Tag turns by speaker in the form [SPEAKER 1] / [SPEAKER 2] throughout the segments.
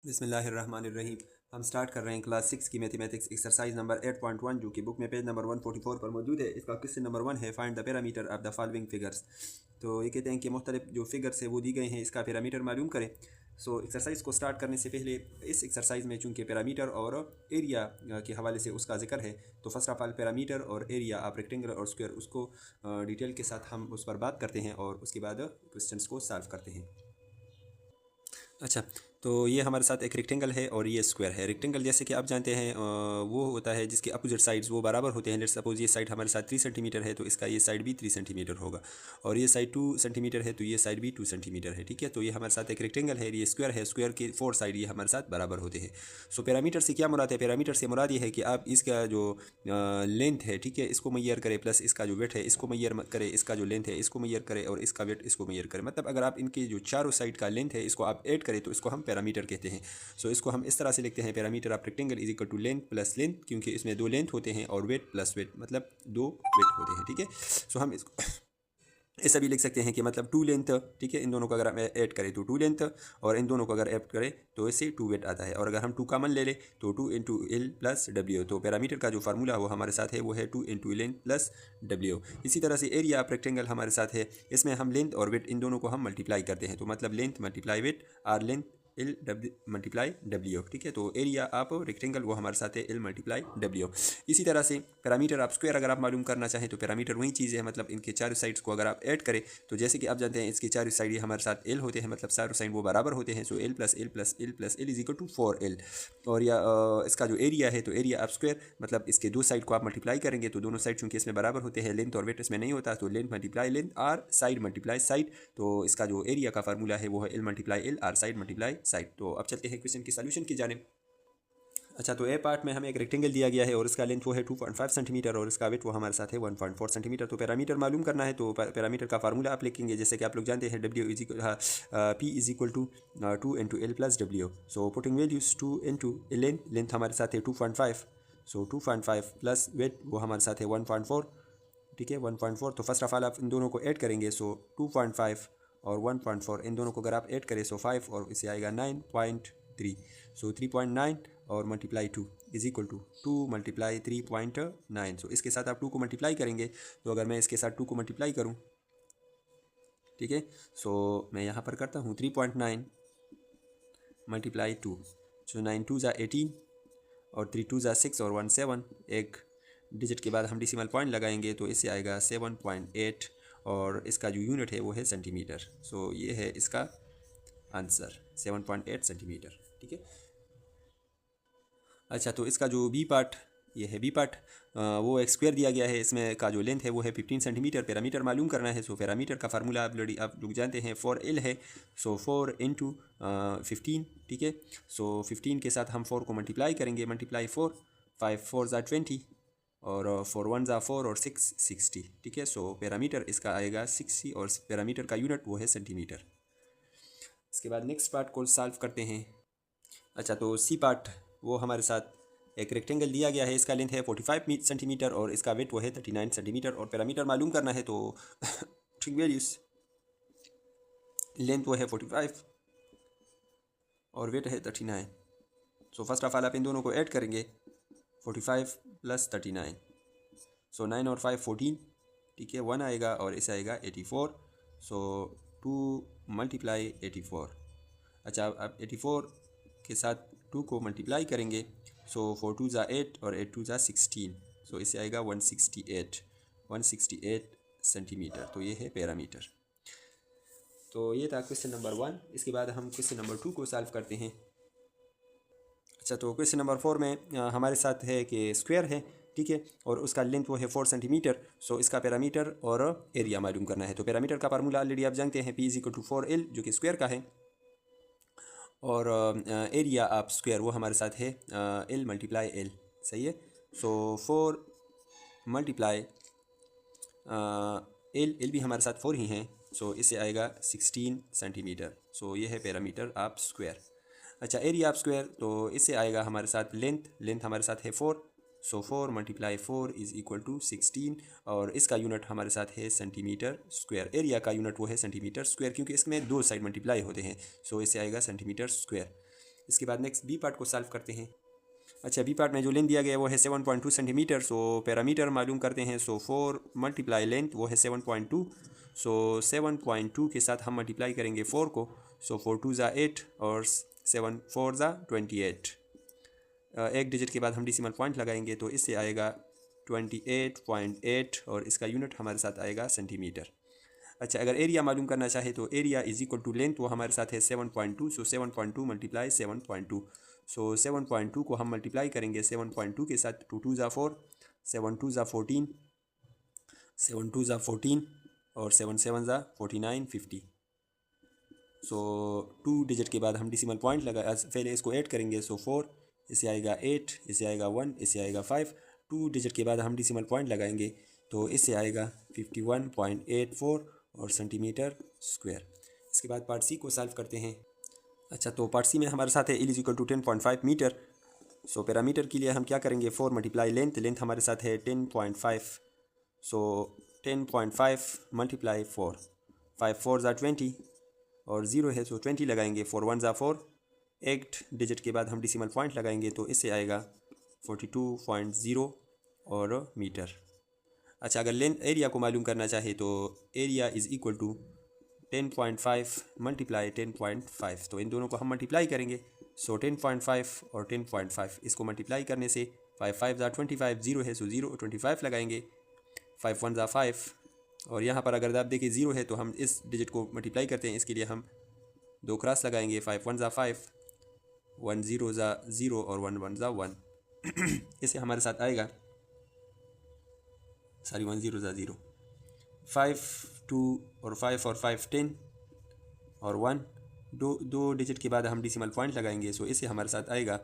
[SPEAKER 1] बिस्मिल्लाहिर्रहमानिर्रहीम। हम स्टार्ट कर रहे हैं क्लास 6 की मैथमेटिक्स एक्सरसाइज नंबर 8.1 जो कि बुक में पेज नंबर 144 पर मौजूद है। इसका क्वेश्चन नंबर 1 है, find the parameter of the following figures. तो ये कहते हैं कि मुख्तलिफ जो फिगर्स है वो दी गए हैं, इसका पैरामीटर मालूम करें। सो एक्सरसाइज को स्टार्ट करने से पहले इस एक्सरसाइज में चूंकि पैरामीटर और एरिया के हवाले से उसका जिक्र है, तो फर्स्ट ऑफ ऑल पैरामीटर और एरिया ऑफ रेक्टेंगल और स्क्वायर उसको डिटेल के साथ हम उस पर बात करते हैं और उसके बाद क्वेश्चंस को सॉल्व करते हैं। अच्छा, तो ये हमारे साथ एक रेक्टेंगल है और ये स्क्वायर है। रेक्टेंगल जैसे कि आप जानते हैं वो होता है जिसके अपोजिट साइड्स वो बराबर होते हैं। लेट्स सपोज ये साइड हमारे साथ 3 सेंटीमीटर है तो इसका ये साइड भी 3 सेंटीमीटर होगा, और ये साइड 2 सेंटीमीटर है तो ये साइड भी 2 सेंटीमीटर है। ठीक है, तो ये हमारे साथ एक रेक्टेंगल है, ये स्क्वायर है, स्क्वायर के 4 साइड ये हमारे साथ बराबर होते हैं। सो पैरामीटर से क्या मुराद है? पैरामीटर से मुराद ये है कि आप इसका जो लेंथ है, ठीक है, इसको मैयर करें, प्लस इसका जो वेट है इसको मैयर करें, इसका जो लेंथ है इसको मैयर करें और इसका वेट इसको मैयर करें। मतलब अगर आप इनके जो चारों साइड का लेंथ है इसको आप ऐड करें तो इसको हम पैरामीटर कहते हैं। सो इसको हम इस तरह से लिखते हैं, parameter of rectangle is equal to length plus length, क्योंकि इसमें 2 लेंथ होते हैं, और वेट प्लस वेट मतलब 2 वेट होते हैं। ठीक है, सो हम इसको ऐसा भी लिख सकते हैं कि मतलब 2 लेंथ, ठीक है, इन दोनों को अगर हम ऐड करें तो 2 लेंथ, और इन दोनों को अगर ऐड करें तो इससे 2 वेट आता है। और अगर हम 2 कॉमन ले लें तो 2 इंटू एल प्लस डब्ल्यू, तो पैरामीटर का जो फार्मूला वो हमारे साथ है वो है 2 इंटू लेंथ प्लस डब्ल्यू। इसी तरह से एरिया ऑफ रेक्टेंगल हमारे साथ है, इसमें हम लेंथ और वेट इन दोनों को हम मल्टीप्लाई करते हैं, तो मतलब length multiply weight or length L W multiply W. ठीक है, तो एरिया आप रेक्टेंगल वो हमारे साथ है एल मल्टीप्लाई डब्ल्यू। इसी तरह से पैरामीटर आप स्क्वायर अगर आप मालूम करना चाहें तो पैरामीटर वही चीज़ है, मतलब इनके चारों साइड्स को अगर आप ऐड करें तो जैसे कि आप जानते हैं इसके चारों साइड ये हमारे साथ एल होते हैं, मतलब चारों साइड वो बराबर होते हैं। So L plus L plus L plus L is equal to 4 L. और या इसका जो एरिया है तो एरिया आप स्क्वायर मतलब इसके 2 साइड को आप मल्टीप्लाई करेंगे तो दोनों साइड चूंकि इसमें बराबर होते हैं, लेंथ और वेट इसमें नहीं होता, तो length multiply length or side multiply side, तो इसका जो एरिया का फार्मूला है वो है L multiply L or side multiply side. तो अब चलते हैं क्वेश्चन की सॉल्यूशन की जानिब। अच्छा, तो ए पार्ट में हमें एक रेक्टेंगल दिया गया है और इसका लेंथ वो है 2.5 सेंटीमीटर और इसका वेट वो हमारे साथ है 1.4 सेंटीमीटर। तो पैरामीटर मालूम करना है तो पैरामीटर का फार्मूला आप लिखेंगे, जैसे कि आप लोग जानते हैं W is P is equal to 2 into L plus W. So putting values 2 into length, length हमारे साथ है 2.5, सो 2.5 प्लस वेट वो हमारे साथ है 1.4। ठीक है, 1.4, तो फर्स्ट ऑफ ऑल आप इन दोनों को ऐड करेंगे, सो 2.5 और 1.4 इन दोनों को अगर आप ऐड करें सो 5 और इसे आएगा 9.3, सो 3.9 और multiply 2 is equal to 2 multiply 3.9। So इसके साथ आप 2 को मल्टीप्लाई करेंगे, तो अगर मैं इसके साथ 2 को मल्टीप्लाई करूं, ठीक है, सो मैं यहाँ पर करता हूँ 3.9 मल्टीप्लाई 2, सो 9 2 ज़ा 18 और 3 2 ज़ा 6 और 1 7, एक डिजिट के बाद हम डेसिमल पॉइंट लगाएंगे तो इससे आएगा 7.8 और इसका जो यूनिट है वो है सेंटीमीटर। सो ये है इसका आंसर 7.8 सेंटीमीटर। ठीक है, अच्छा, तो इसका जो बी पार्ट ये है बी पार्ट, वो एक स्क्वायर दिया गया है, इसमें का जो लेंथ है वो है 15 सेंटीमीटर। पैरामीटर मालूम करना है, सो पैरामीटर का फार्मूला आप लोग जानते हैं 4L है, सो 4 इंटू 15। ठीक है, सो 15 के साथ हम 4 को मल्टीप्लाई करेंगे, मल्टीप्लाई 4, 5 4 ज़ा 20 और 4 1 ज़ा 4 और 6 60। ठीक है, सो पैरामीटर इसका आएगा 60 और पैरामीटर का यूनिट वो है सेंटीमीटर। इसके बाद नेक्स्ट पार्ट को सॉल्व करते हैं। अच्छा, तो सी पार्ट वो हमारे साथ एक रेक्टेंगल दिया गया है, इसका लेंथ है 45 सेंटीमीटर और इसका वेट वो है 39 सेंटीमीटर, और पैरामीटर मालूम करना है तो ठीक वैल्यूज, लेंथ वो है 45 और वेट है 39। सो फर्स्ट ऑफ ऑल आप इन दोनों को ऐड करेंगे, 45 प्लस 39, सो 9 और 5 14, ठीक है, 1 आएगा और इसे आएगा 84, सो 2 मल्टीप्लाई 84। अच्छा, अब 84 के साथ 2 को मल्टीप्लाई करेंगे, सो 4 2 ज़ा 8 और 8 2 ज़ा 16, सो इसे आएगा 168 सेंटीमीटर। तो ये है पैरामीटर। तो ये था क्वेश्चन नंबर 1। इसके बाद हम क्वेश्चन नंबर 2 को सॉल्व करते हैं। अच्छा, तो क्वेश्चन नंबर 4 में हमारे साथ है कि स्क्वायर है, ठीक है, और उसका लेंथ वो है 4 सेंटीमीटर। सो इसका पैरामीटर और एरिया मालूम करना है। तो पैरामीटर का फार्मूला ऑलरेडी आप जानते हैं, P is equal to 4L जो कि स्क्वायर का है, और एरिया आप स्क्वायर वो हमारे साथ है L मल्टीप्लाई L। सही है, सो 4 मल्टीप्लाई L भी हमारे साथ 4 ही हैं, सो इससे आएगा 16 सेंटीमीटर। सो ये है पैरामीटर आप स्क्वायर। अच्छा, एरिया आप स्क्वायर, तो इससे आएगा हमारे साथ लेंथ, लेंथ हमारे साथ है 4, सो 4 मल्टीप्लाई 4 इज़ इक्वल टू 16, और इसका यूनिट हमारे साथ है सेंटीमीटर स्क्वायर। एरिया का यूनिट वो है सेंटीमीटर स्क्वायर, क्योंकि इसमें 2 साइड मल्टीप्लाई होते हैं, सो इससे आएगा सेंटीमीटर स्क्वायर। इसके बाद नेक्स्ट बी पार्ट को सॉल्व करते हैं। अच्छा, बी पार्ट में जो लेंथ दिया गया है वो है 7.2 सेंटीमीटर। सो पैरामीटर मालूम करते हैं। सो 4 मल्टीप्लाई लेंथ वो है 7.2। सो 7.2 के साथ हम मल्टीप्लाई करेंगे 4 को। सो 4 2 ज़ा 8 और 7 4 ज़ा 28। एक डिजिट के बाद हम डेसिमल पॉइंट लगाएंगे तो इससे आएगा 28.8 और इसका यूनिट हमारे साथ आएगा सेंटीमीटर। अच्छा, अगर एरिया मालूम करना चाहे तो area is equal to length, वो हमारे साथ है 7.2। सो 7.2 मल्टीप्लाई 7.2। सो 7.2 को हम मल्टीप्लाई करेंगे 7.2 के साथ। 2 2 ज़ा 4, 7 2 ज़ा 14, 7 2 ज़ा 14 और 7 7 ज़ा 49 50। सो 2 डिजिट के बाद हम डेसिमल पॉइंट लगा पहले इसको ऐड करेंगे। सो 4, इसे आएगा 8, इसे आएगा 1, इसे आएगा 5। 2 डिजिट के बाद हम डेसिमल पॉइंट लगाएंगे तो इससे आएगा 51.84 और सेंटीमीटर स्क्वायर। इसके बाद पार्ट सी को सॉल्व करते हैं। अच्छा, तो पार्ट सी में हमारे साथ है is equal to 10.5 metre. So parameter के लिए हम क्या करेंगे, 4 मल्टीप्लाई लेंथ, लेंथ हमारे साथ है 10.5। सो 10.5 मल्टीप्लाई 4, 5 4 ज़ा 20 और 0 है सो 20 लगाएंगे। 4 1 ज़ा 4, 8 डिजिट के बाद हम डेसिमल पॉइंट लगाएंगे तो इससे आएगा 42.0 और मीटर। अच्छा, अगर लेंथ एरिया को मालूम करना चाहे तो area is equal to 10.5 multiply 10.5। तो इन दोनों को हम मल्टीप्लाई करेंगे। सो 10.5 और 10.5 इसको मल्टीप्लाई करने से 5 5 ज़ा 25, 0 है सो 0 25 लगाएंगे। 5 1 ज़ा 5 और यहाँ पर अगर आप देखिए 0 है तो हम इस डिजिट को मल्टीप्लाई करते हैं, इसके लिए हम 2 क्रॉस लगाएंगे। 5 1 ज़ा 5, 1 0 ज़ा 0 और 1 1 ज़ा 1। इसे हमारे साथ आएगा 1 0 ज़ा 0, 5 2 और 5 और 5 10 और 1। दो डिजिट के बाद हम डेसिमल पॉइंट लगाएंगे। सो इसे हमारे साथ आएगा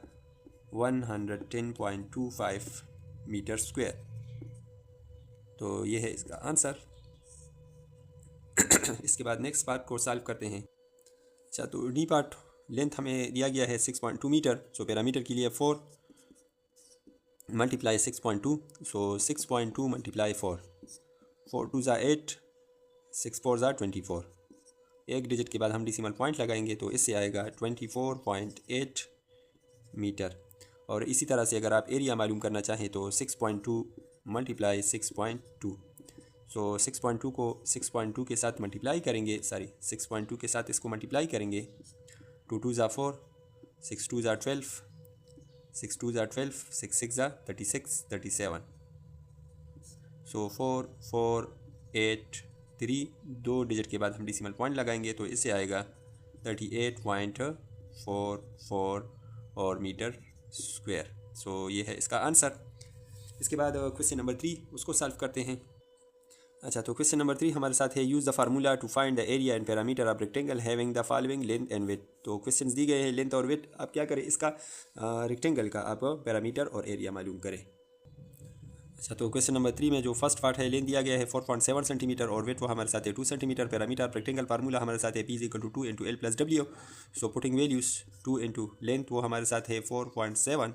[SPEAKER 1] 110.25 मीटर स्क्वायर। तो ये है इसका आंसर। इसके बाद नेक्स्ट पार्ट को सॉल्व करते हैं। अच्छा, तो डी पार्ट लेंथ हमें दिया गया है 6.2 मीटर। सो पैरामीटर के लिए 4 मल्टीप्लाई 6.2। सो 6.2 मल्टीप्लाई 4, 4 2 ज़ा 8, 6 4 ज़ा 24। एक डिजिट के बाद हम डेसिमल पॉइंट लगाएंगे तो इससे आएगा 24.8 मीटर। और इसी तरह से अगर आप एरिया मालूम करना चाहें तो 6.2 मल्टीप्लाई 6.2। सो 6.2 को 6.2 के साथ मल्टीप्लाई करेंगे, 6.2 के साथ इसको मल्टीप्लाई करेंगे। 2 2 ज़ा 4, 6 2 ज़ा 12, 6 2 ज़ा 12, 6 6 ज़ा 36, 37। सो 4 4 8 3, 2 डिजिट के बाद हम डेसिमल पॉइंट लगाएंगे तो इससे आएगा 38.44 और मीटर स्क्वायर। सो ये है इसका आंसर। इसके बाद क्वेश्चन नंबर 3 उसको सॉल्व करते हैं। अच्छा, तो क्वेश्चन नंबर 3 हमारे साथ है use the formula to find the area and parameter of rectangle having the following length and width. तो क्वेश्चंस दी गए हैं लेंथ और विड्थ। आप क्या करें, इसका रेक्टेंगल का आप पैरामीटर और एरिया मालूम करें। अच्छा, तो क्वेश्चन नंबर 3 में जो फर्स्ट पार्ट है लेंथ दिया गया है 4.7 सेंटीमीटर और वेट वो हमारे साथ है 2 सेंटीमीटर। पैरामीटर रेक्टेंगल फार्मूला हमारे साथ है P = 2 × L + W। So putting values 2 × length वो हमारे साथ है 4.7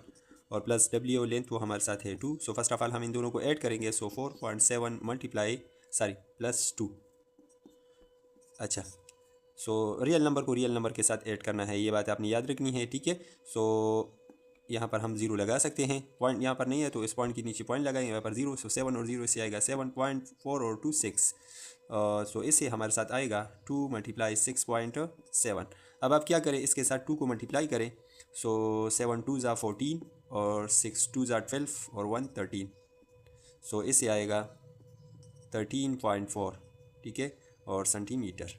[SPEAKER 1] और प्लस W लेंथ वो हमारे साथ है 2। सो फर्स्ट ऑफ ऑल हम इन दोनों को ऐड करेंगे। सो 4.7 मल्टीप्लाई प्लस 2। अच्छा, सो रियल नंबर को रियल नंबर के साथ ऐड करना है, ये बात आपने याद रखनी है, ठीक है। सो यहाँ पर हम 0 लगा सकते हैं, पॉइंट यहाँ पर नहीं है तो इस पॉइंट के नीचे पॉइंट लगाएंगे, यहाँ पर 0। सो 7 और 0 से आएगा 7.4 और 2 6। सो इससे हमारे साथ आएगा 2 मल्टीप्लाई 6.7। अब आप क्या करें, इसके साथ 2 को मल्टीप्लाई करें। सो 7 2 ज़ा 14 और 6 2 ज़ा 12 और 1 13। सो इससे आएगा 13.4, ठीक है, और सेंटीमीटर।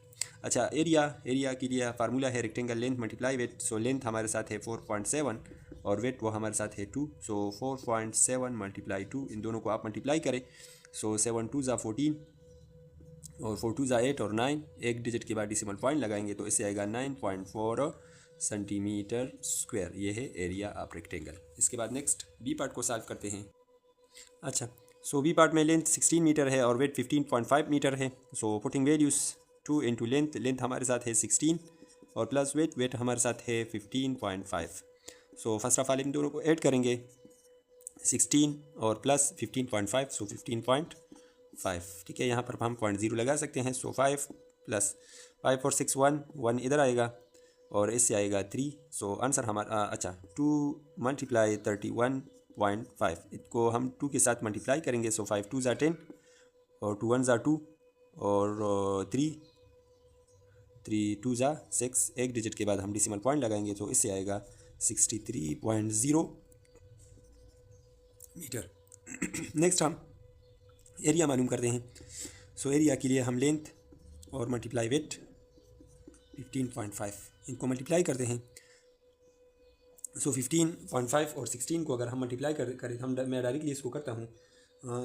[SPEAKER 1] अच्छा, एरिया के लिए फार्मूला है rectangle length multiply weight. So length हमारे साथ है 4.7 और वेट वो हमारे साथ है 2। सो 4.7 मल्टीप्लाई 2, इन दोनों को आप मल्टीप्लाई करें। सो 7 2 ज़ा 14 और 4 2 ज़ा 8 और 9। एक डिजिट के बाद डेसिमल पॉइंट लगाएंगे तो इससे आएगा 9.4 सेंटीमीटर स्क्वायर। ये है एरिया ऑफ रेक्टेंगल। इसके बाद नेक्स्ट बी पार्ट को सॉल्व करते हैं। अच्छा, सो बी पार्ट में लेंथ 16 मीटर है और वेट 15.5 मीटर है। सो पुटिंग वैल्यूज़ 2 × लेंथ हमारे साथ है 16 और प्लस वेट हमारे साथ है 15.5। So first of all in दोनों को ऐड करेंगे, 16 और प्लस 15.5, सो 15.5, ठीक है। यहाँ पर हम 0.0 लगा सकते हैं। सो 5 + 5 और 6 1 इधर आएगा। और इससे आएगा 3। सो आंसर हमारा अच्छा 2 मल्टीप्लाई 31.5, इसको हम 2 के साथ मल्टीप्लाई करेंगे। सो 5 2 ज़ा 10 और 2 1 ज़ा 2 और 3 2 ज़ा 6, एक डिजिट के बाद हम डिसिमल पॉइंट लगाएंगे तो इससे आएगा 63.0 मीटर। नेक्स्ट हम एरिया मालूम करते हैं। सो एरिया के लिए हम लेंथ और मल्टीप्लाई विड्थ 15.5 इनको मल्टीप्लाई करते हैं। सो 15.5 और 16 को अगर हम मल्टीप्लाई करें मैं डायरेक्टली इसको करता हूँ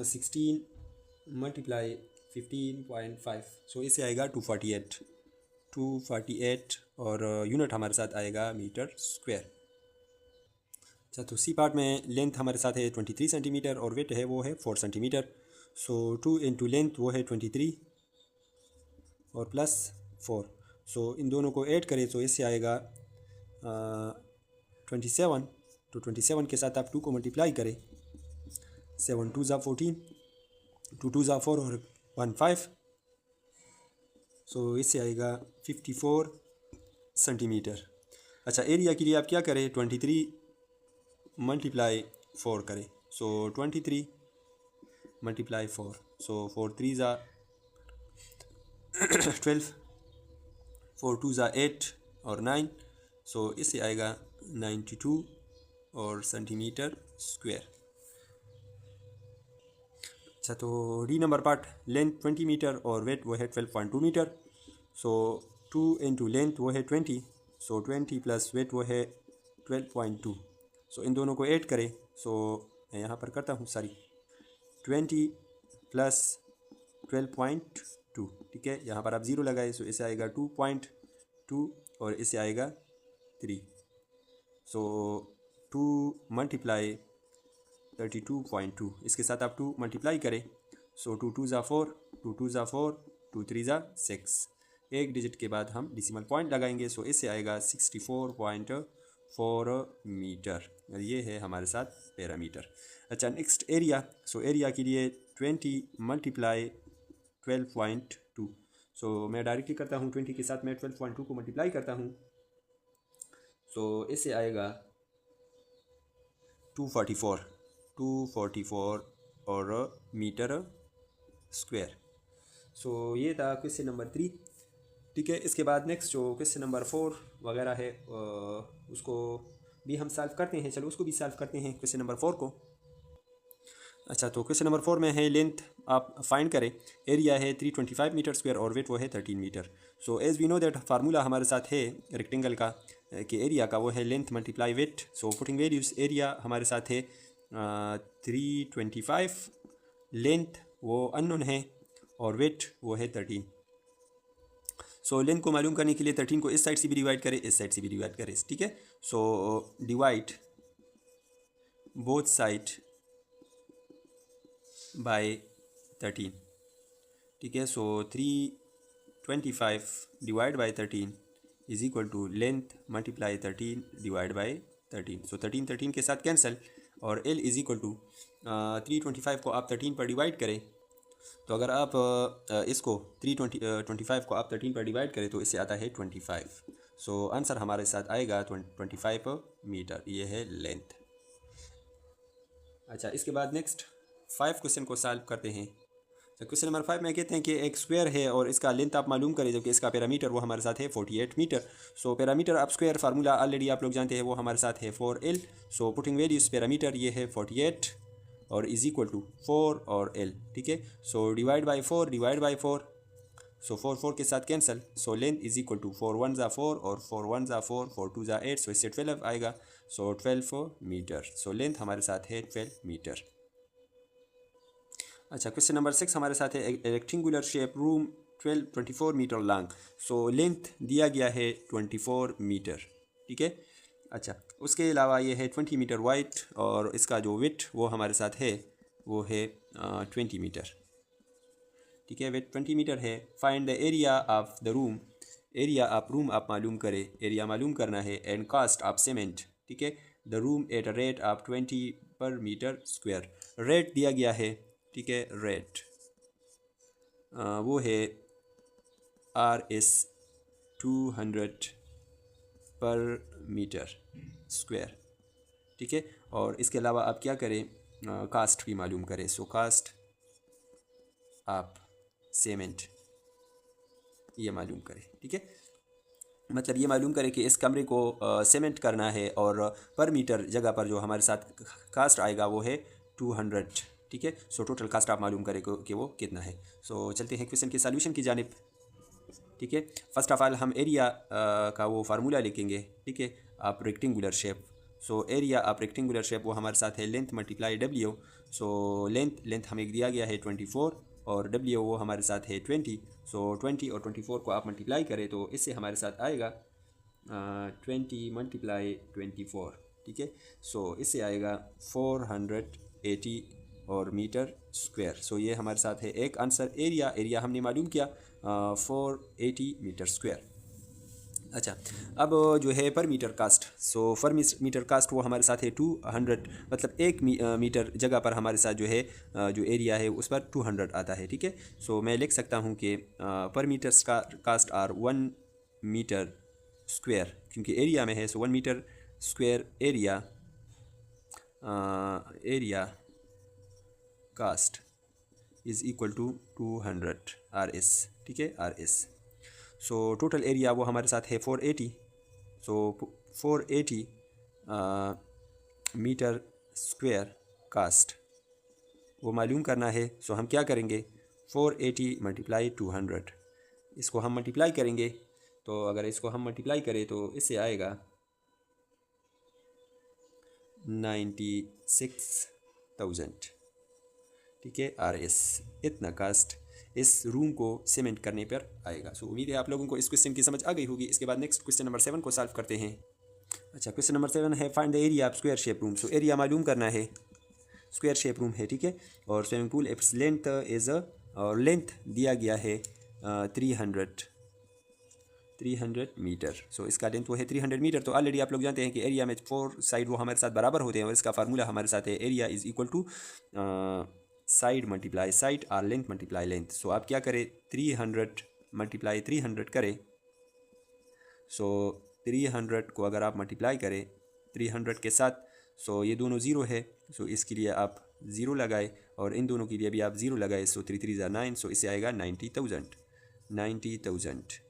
[SPEAKER 1] 16 मल्टीप्लाई 15.5, सो इससे आएगा 248 और यूनिट हमारे साथ आएगा मीटर स्क्वायर। अच्छा, तो सी पार्ट में लेंथ हमारे साथ है 23 सेंटीमीटर और वेट है वो है 4 सेंटीमीटर। सो 2 इंटू लेंथ वो है 23 और प्लस 4। सो इन दोनों को ऐड करें तो इससे आएगा 27। तो 27 के साथ आप 2 को मल्टीप्लाई करें, 7 2 ज़ा 14, 2 2 ज़ा 4 और 1 5। सो इससे आएगा 54 सेंटीमीटर। अच्छा, एरिया के लिए आप क्या करें, 23 मल्टीप्लाई 4 करें। सो 23 मल्टीप्लाई 4, सो 4 3 ज़ा 12, 4 2 ज़ा 8 और 9। सो इससे आएगा 92 और सेंटीमीटर स्क्वायर। अच्छा, तो D number part length 20 metre और वेट वो है 12.2 मीटर। सो 2 इंटू लेंथ वो है 20, सो 20 प्लस वेट वो है 12.2। सो इन दोनों को ऐड करें। सो मैं यहाँ पर करता हूँ 20 प्लस 12.2, ठीक है। यहाँ पर आप ज़ीरो लगाए, सो इसे आएगा 2.2 और इसे आएगा 3। सो 2 मल्टीप्लाई 32.2, इसके साथ आप 2 मल्टीप्लाई करें। सो 2 2 ज़ा 4, 2 2 ज़ा 4, 2 3 ज़ा 6, एक डिजिट के बाद हम डिसिमल पॉइंट लगाएंगे। सो इससे आएगा 64.4 मीटर, और ये है हमारे साथ पैरामीटर। अच्छा, नेक्स्ट एरिया। सो एरिया के लिए 20 मल्टीप्लाई 12.2। सो मैं डायरेक्टली करता हूँ, 20 के साथ मैं 12.2 को मल्टीप्लाई करता हूँ। सो इससे आएगा 244 और मीटर स्क्वायर। सो ये था क्वेश्चन नंबर 3, ठीक है। इसके बाद नेक्स्ट जो क्वेश्चन नंबर 4 वगैरह है उसको भी हम सॉल्व करते हैं। चलो उसको भी सॉल्व करते हैं, क्वेश्चन नंबर 4 को। अच्छा, तो क्वेश्चन नंबर 4 में है लेंथ आप फाइंड करें, एरिया है 325 मीटर स्क्वायर और वेट वो है 13 metre. So as we know that formula हमारे साथ है रेक्टेंगल का कि एरिया का वो है length multiply weight. So putting values, area हमारे साथ है 325, लेंथ वो अननोन है और वेट वो है 13। सो लेंथ को मालूम करने के लिए 13 को इस साइड से भी डिवाइड करें, इस साइड से भी डिवाइड करें, ठीक है। So divide both side by 13, ठीक है। So 325 divide by 13 is equal to length multiply 13 divide by 13। So 13 के साथ कैंसिल और L इज इक्वल टू 325 को आप 13 पर डिवाइड करें, तो अगर आप इसको 325 को आप 13 पर डिवाइड करें तो इससे आता है 25। सो आंसर हमारे साथ आएगा 25 मीटर, ये है लेंथ। अच्छा, इसके बाद नेक्स्ट 5 क्वेश्चन को सॉल्व करते हैं। तो क्वेश्चन नंबर 5 में कहते हैं कि एक स्क्वायर है और इसका लेंथ आप मालूम करें, जबकि इसका पैरामीटर वो हमारे साथ है 48 मीटर। सो पैरामीटर आप स्क्वायर फार्मूला ऑलरेडी आप लोग जानते हैं, वो हमारे साथ है 4L। सो पुटिंग वैल्यूज पैरामीटर ये है 48 और इज इक्वल टू 4 और L, ठीक है। सो डिवाइड बाई 4, सो 4 के साथ cancel. So length is equal to 4 1 ज़ा 4 और 4 1 ज़ा 4, 4 2 ज़ा 8, सो इससे 12 आएगा। सो 12 मीटर। सो लेंथ हमारे साथ है 12 मीटर। अच्छा, क्वेश्चन नंबर 6 हमारे साथ है rectangular shape room 24 metre long. So length दिया गया है 24 मीटर, ठीक है। अच्छा, उसके अलावा ये है 20 मीटर वाइड और इसका जो विड्थ वो हमारे साथ है वो है 20 मीटर, ठीक है। विड्थ 20 मीटर है। Find the area of the room, area आप रूम आप मालूम करें, एरिया मालूम करना है। एंड कास्ट ऑफ सीमेंट, ठीक है, the room at a rate of 20 पर मीटर स्क्वायर। रेट दिया गया है, ठीक है, रेट वो है RS 200 पर मीटर स्क्वायर, ठीक है। और इसके अलावा आप क्या करें, कास्ट भी मालूम करें। सो कास्ट आप सीमेंट ये मालूम करें, ठीक है। मतलब ये मालूम करें कि इस कमरे को सीमेंट करना है और पर मीटर जगह पर जो हमारे साथ कास्ट आएगा वो है 200, ठीक है। सो टोटल कास्ट आप मालूम करें कि वो कितना है। सो चलते हैं क्वेश्चन के सॉल्यूशन की जानिब, ठीक है। फर्स्ट ऑफ ऑल हम एरिया का वो फार्मूला लिखेंगे, ठीक है। आप रेक्टेंगुलर शेप, सो एरिया आप रेक्टेंगुलर शेप वो हमारे साथ है length multiply W. So length हमें दिया गया है 24 और डब्ल्यू वो हमारे साथ है 20। सो 20 और 24 को आप मल्टीप्लाई करें तो इससे हमारे साथ आएगा 20 मल्टीप्लाई 24, ठीक है। सो इससे आएगा 480 और मीटर स्क्वायर। सो ये हमारे साथ है एक आंसर। एरिया हमने मालूम किया 480 मीटर स्क्वायर। अच्छा, अब जो है पर मीटर कास्ट, सो पर मीटर कास्ट वो हमारे साथ है 200, मतलब एक मीटर जगह पर हमारे साथ जो है जो एरिया है उस पर 200 आता है, ठीक है। सो मैं लिख सकता हूँ कि पर metre cost or 1 metre square, क्योंकि एरिया में है। So 1 metre square area cost is equal to 200 RS, ठीक है, RS। सो टोटल एरिया वो हमारे साथ है 480। सो 480 मीटर स्क्वायर कास्ट वो मालूम करना है। सो हम क्या करेंगे, 480 मल्टीप्लाई 200, इसको हम मल्टीप्लाई करेंगे। तो अगर इसको हम मल्टीप्लाई करें तो इससे आएगा 96,000, ठीक है, RS। इतना कास्ट इस रूम को सीमेंट करने पर आएगा। सो उम्मीद है आप लोगों को इस क्वेश्चन की समझ आ गई होगी। इसके बाद नेक्स्ट क्वेश्चन नंबर 7 को सॉल्व करते हैं। अच्छा, क्वेश्चन नंबर 7 है find the area of square shape room. So area मालूम करना है, स्क्वायर शेप रूम है, ठीक है। और swimming pool its length is और लेंथ दिया गया है 300 मीटर। सो इसका लेंथ वो है 300 मीटर। तो ऑलरेडी आप लोग जानते हैं कि एरिया में 4 साइड वो हमारे साथ बराबर होते हैं और इसका फार्मूला हमारे साथ है area is equal to side multiply side और लेंथ मल्टीप्लाई लेंथ। सो आप क्या करें, 300 मल्टीप्लाई 300 करें। सो 300 को अगर आप मल्टीप्लाई करें 300 के साथ, सो ये दोनों ज़ीरो है। सो इसके लिए आप ज़ीरो लगाए और इन दोनों के लिए भी आप ज़ीरो लगाए। सो 3 3 9। सो इससे आएगा 90,000,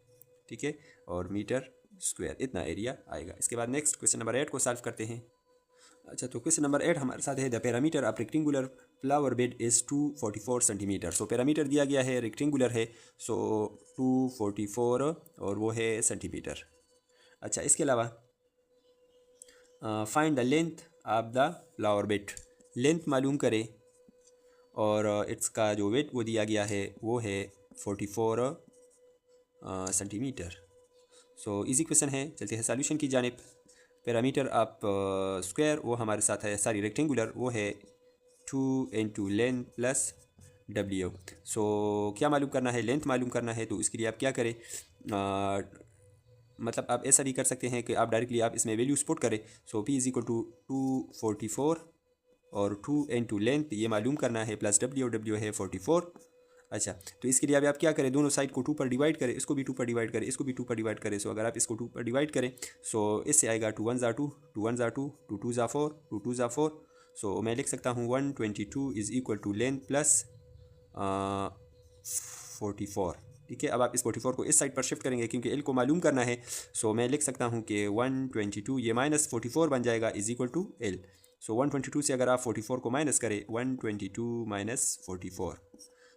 [SPEAKER 1] ठीक है, और मीटर स्क्वायर इतना एरिया आएगा। इसके बाद नेक्स्ट क्वेश्चन नंबर 8 को सॉल्व करते हैं। अच्छा, तो क्वेश्चन नंबर 8 हमारे साथ है the parameter of rectangular flower bed is 244 centimetre. So parameter दिया गया है, रेक्टेंगुलर है, सो 244 और वो है सेंटीमीटर। अच्छा, इसके अलावा find the length of the flower bed, length मालूम करें और इसका जो वेट वो दिया गया है वो है 44 सेंटीमीटर। सो इजी क्वेश्चन है, चलते हैं सॉल्यूशन की जानिब। पैरामीटर ऑफ स्क्वायर वो हमारे साथ है, सॉरी रेक्टेंगुलर वो है 2 इंटू लेंथ प्लस डब्ल्यू। सो क्या मालूम करना है, लेंथ मालूम करना है। तो इसके लिए आप क्या करें, मतलब आप ऐसा भी कर सकते हैं कि आप डायरेक्टली आप इसमें वैल्यूज पुट करें। सो P इज इक्वल टू 244 और 2 इंटू लेंथ ये मालूम करना है प्लस डब्ल्यू है 44। अच्छा, तो इसके लिए अभी आप क्या करें, दोनों साइड को 2 पर डिवाइड करें, इसको भी 2 पर डिवाइड करें, इसको भी 2 पर डिवाइड करें। सो अगर आप इसको 2 पर डिवाइड करें सो इससे आएगा 2 1 ज़ा 2, 2 1 ज़ा 2, 2 2 ज़ा 4, 2 2 ज़ा 4। सो मैं लिख सकता हूँ 122 is equal to length plus 44, ठीक है। अब आप इस 44 को इस साइड पर शिफ्ट करेंगे क्योंकि एल को मालूम करना है। सो मैं लिख सकता हूँ कि 122 ये माइनस 44 बन जाएगा इज़ इक्वल टू एल। सो 122 से अगर आप 44 को माइनस करें 122 माइनस 44,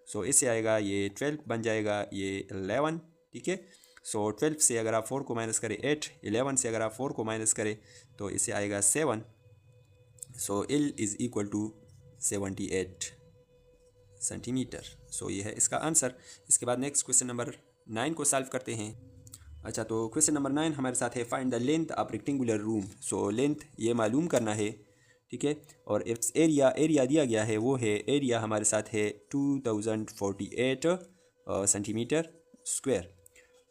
[SPEAKER 1] सो इससे आएगा ये 12 बन जाएगा ये 11, ठीक है। सो 12 से अगर आप 4 को माइनस करें 8, 11 से अगर आप 4 को माइनस करें तो इससे आएगा 7। So L is equal to 78 centimetre. So ये है इसका आंसर। इसके बाद नेक्स्ट क्वेश्चन नंबर 9 को सॉल्व करते हैं। अच्छा, तो क्वेश्चन नंबर 9 हमारे साथ है find the length of rectangular room. So length ये मालूम करना है, ठीक है। और इट्स एरिया दिया गया है वो है, एरिया हमारे साथ है 2048 सेंटीमीटर स्क्वायर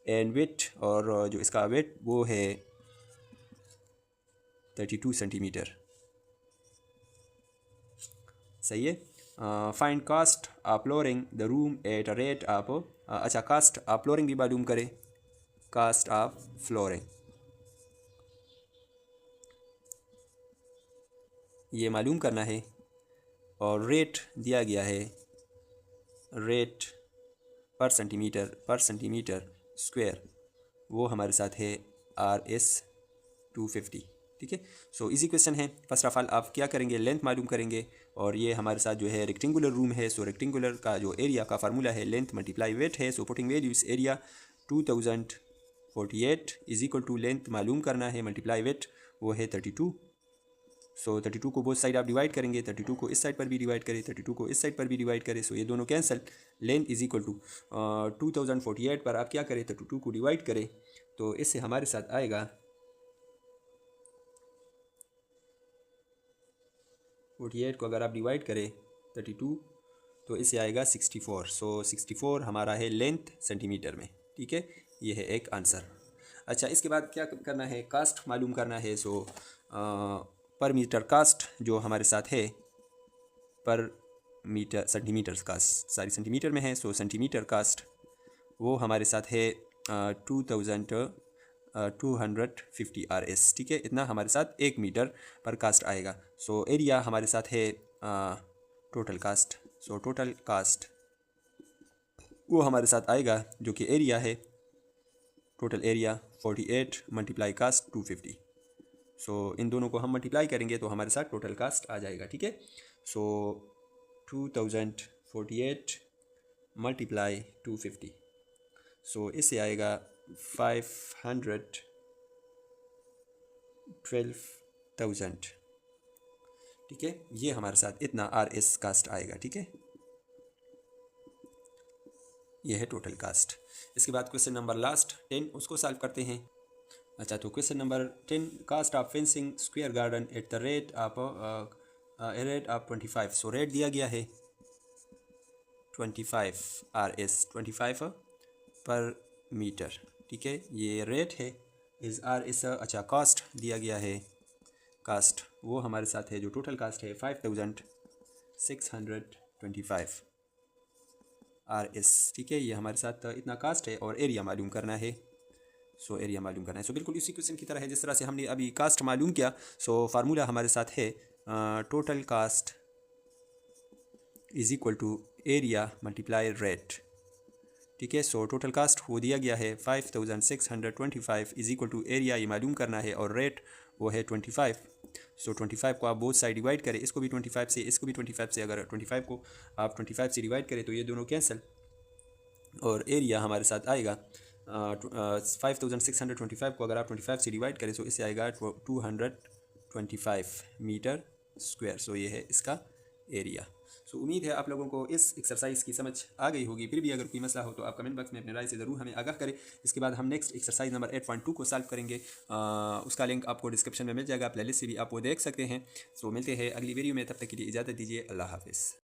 [SPEAKER 1] एंड वेट, और जो इसका वेट वो है 32 सेंटीमीटर, सही है। Find cost of flooring the room at a rate of, अच्छा कास्ट ऑफ फ्लोरिंग भी मालूम करें, कास्ट ऑफ फ्लोरिंग ये मालूम करना है, और रेट दिया गया है, रेट पर सेंटीमीटर स्क्वायर, वो हमारे साथ है RS 250। ठीक है, सो इजी क्वेश्चन है। फर्स्ट ऑफ ऑल आप क्या करेंगे, लेंथ मालूम करेंगे, और ये हमारे साथ जो है रेक्टेंगुलर रूम है, सो रेक्टेंगुलर का जो एरिया का फार्मूला है लेंथ मल्टीप्लाई वेट है। So putting values, area 2048 is equal to length मालूम करना है मल्टीप्लाई वेट वो है 32। सो 32 को बोथ साइड आप डिवाइड करेंगे, 32 को इस साइड पर भी डिवाइड करें, 32 को इस साइड पर भी डिवाइड करें, सो ये दोनों cancel. Length is equal to 2048 पर आप क्या करें, 32 को डिवाइड करें, तो इससे हमारे साथ आएगा 48 को अगर आप डिवाइड करें 32 तो इससे आएगा 64। सो 64 हमारा है लेंथ सेंटीमीटर में। ठीक है, ये है एक आंसर। अच्छा, इसके बाद क्या करना है, कास्ट मालूम करना है। सो पर मीटर कास्ट जो हमारे साथ है, पर मीटर सेंटीमीटर कास्ट, सारी सेंटीमीटर में है, सो सेंटीमीटर कास्ट वो हमारे साथ है 2250 RS। ठीक है, इतना हमारे साथ 1 मीटर पर कास्ट आएगा। सो एरिया हमारे साथ है total cast, so total cast वो हमारे साथ आएगा जो कि एरिया है, टोटल एरिया 48 मल्टीप्लाई कास्ट 250। सो इन दोनों को हम मल्टीप्लाई करेंगे तो हमारे साथ टोटल कास्ट आ जाएगा। ठीक है, सो 2048 मल्टीप्लाई 250, सो इससे आएगा 512,000। ठीक है, ये हमारे साथ इतना RS कास्ट आएगा। ठीक है, ये है टोटल कास्ट। इसके बाद क्वेश्चन नंबर लास्ट 10 उसको सॉल्व करते हैं। अच्छा, तो question number 10, cost of fencing square garden at the rate of 25। So rate दिया गया है 25 RS, 25 पर मीटर। ठीक है, ये रेट है इज़ RS। अच्छा, कास्ट दिया गया है, कास्ट वो हमारे साथ है जो टोटल कास्ट है 5625 RS। ठीक है, ये हमारे साथ इतना कास्ट है, और एरिया मालूम करना है। सो एरिया मालूम करना है। सो बिल्कुल इसी क्वेश्चन की तरह है जिस तरह से हमने अभी कास्ट मालूम किया। सो फार्मूला हमारे साथ है total cost is equal to area multiply rate. ठीक है, सो टोटल कास्ट वो दिया गया है 5625 इज इक्वल टू एरिया, ये मालूम करना है, और रेट वो है 25। सो 25 को आप बोथ साइड डिवाइड करें, इसको भी 25 से, इसको भी 25 से, अगर 25 को आप 25 से डिवाइड करें तो ये दोनों कैंसिल, और एरिया हमारे साथ आएगा 5625 को अगर आप 25 से डिवाइड करें तो इससे आएगा 225 मीटर स्क्वायर। सो ये है इसका एरिया। सो उम्मीद है आप लोगों को इस एक्सरसाइज की समझ आ गई होगी। फिर भी अगर कोई मसला हो तो आप कमेंट बॉक्स में अपनी राय से ज़रूर हमें आगाह करें। इसके बाद हम नेक्स्ट एक्सरसाइज नंबर 8.2 को सॉल्व करेंगे। उसका लिंक आपको डिस्क्रिप्शन में मिल जाएगा, प्लेलिस्ट से भी आप वो देख सकते हैं। सो मिलते हैं अगली वीडियो में, तब तक के लिए इजाज़त दीजिए। अल्लाह हाफिज़।